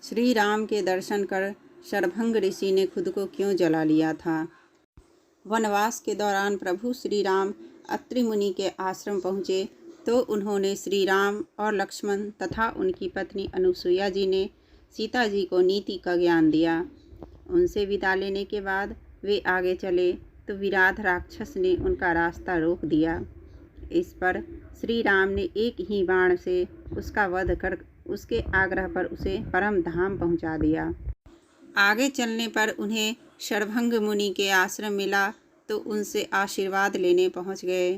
श्री राम के दर्शन कर शरभंग ऋषि ने खुद को क्यों जला लिया था। वनवास के दौरान प्रभु श्री राम अत्रि मुनि के आश्रम पहुँचे तो उन्होंने श्री राम और लक्ष्मण तथा उनकी पत्नी अनुसुईया जी ने सीता जी को नीति का ज्ञान दिया। उनसे विदा लेने के बाद वे आगे चले तो विराध राक्षस ने उनका रास्ता रोक दिया। इस पर श्री राम ने एक ही बाण से उसका वध कर उसके आग्रह पर उसे परम धाम पहुंचा दिया। आगे चलने पर उन्हें शरभंग मुनि के आश्रम मिला तो उनसे आशीर्वाद लेने पहुंच गए।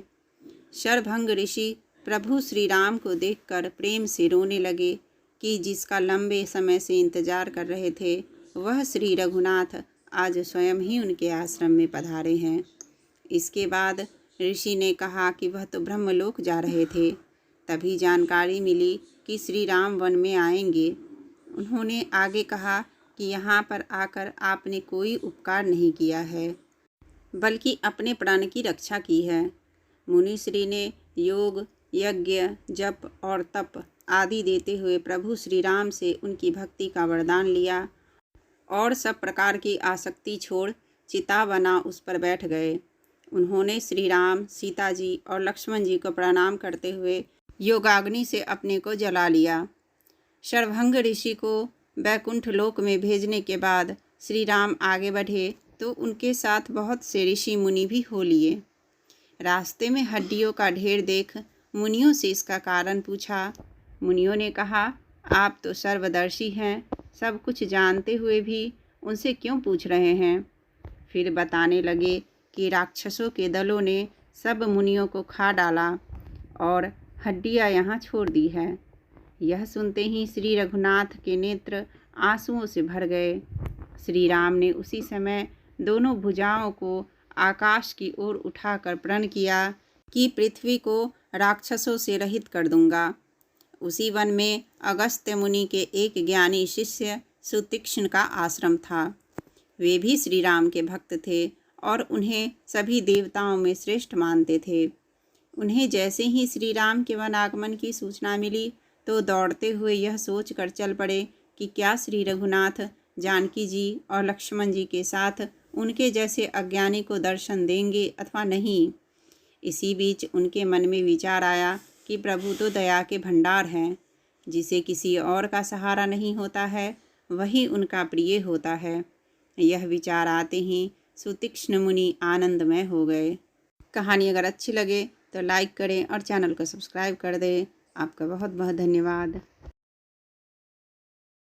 शरभंग ऋषि प्रभु श्री राम को देखकर प्रेम से रोने लगे कि जिसका लंबे समय से इंतजार कर रहे थे वह श्री रघुनाथ आज स्वयं ही उनके आश्रम में पधारे हैं। इसके बाद ऋषि ने कहा कि वह तो ब्रह्मलोक जा रहे थे। तभी जानकारी मिली कि श्री राम वन में आएंगे। उन्होंने आगे कहा कि यहाँ पर आकर आपने कोई उपकार नहीं किया है बल्कि अपने प्राण की रक्षा की है। मुनि श्री ने योग, यज्ञ, जप और तप आदि देते हुए प्रभु श्री राम से उनकी भक्ति का वरदान लिया और सब प्रकार की आसक्ति छोड़ चिता बना उस पर बैठ गए। उन्होंने श्री राम, सीता जी और लक्ष्मण जी को प्रणाम करते हुए योगाग्नि से अपने को जला लिया। शरभंग ऋषि को बैकुंठ लोक में भेजने के बाद श्री राम आगे बढ़े तो उनके साथ बहुत से ऋषि मुनि भी हो लिए। रास्ते में हड्डियों का ढेर देख मुनियों से इसका कारण पूछा। मुनियों ने कहा, आप तो सर्वदर्शी हैं, सब कुछ जानते हुए भी उनसे क्यों पूछ रहे हैं। फिर बताने लगे कि राक्षसों के दलों ने सब मुनियों को खा डाला और हड्डियां यहाँ छोड़ दी है। यह सुनते ही श्री रघुनाथ के नेत्र आंसुओं से भर गए। श्री राम ने उसी समय दोनों भुजाओं को आकाश की ओर उठाकर प्रण किया कि पृथ्वी को राक्षसों से रहित कर दूंगा। उसी वन में अगस्त्य मुनि के एक ज्ञानी शिष्य सुतीक्ष्ण का आश्रम था। वे भी श्री राम के भक्त थे और उन्हें सभी देवताओं में श्रेष्ठ मानते थे। उन्हें जैसे ही श्री राम के वन आगमन की सूचना मिली तो दौड़ते हुए यह सोच कर चल पड़े कि क्या श्री रघुनाथ जानकी जी और लक्ष्मण जी के साथ उनके जैसे अज्ञानी को दर्शन देंगे अथवा नहीं। इसी बीच उनके मन में विचार आया कि प्रभु तो दया के भंडार हैं, जिसे किसी और का सहारा नहीं होता है वही उनका प्रिय होता है। यह विचार आते ही सुतीक्ष्ण मुनि आनंदमय हो गए। कहानी अगर अच्छी लगे तो लाइक करें और चैनल को सब्सक्राइब कर दें। आपका बहुत बहुत धन्यवाद।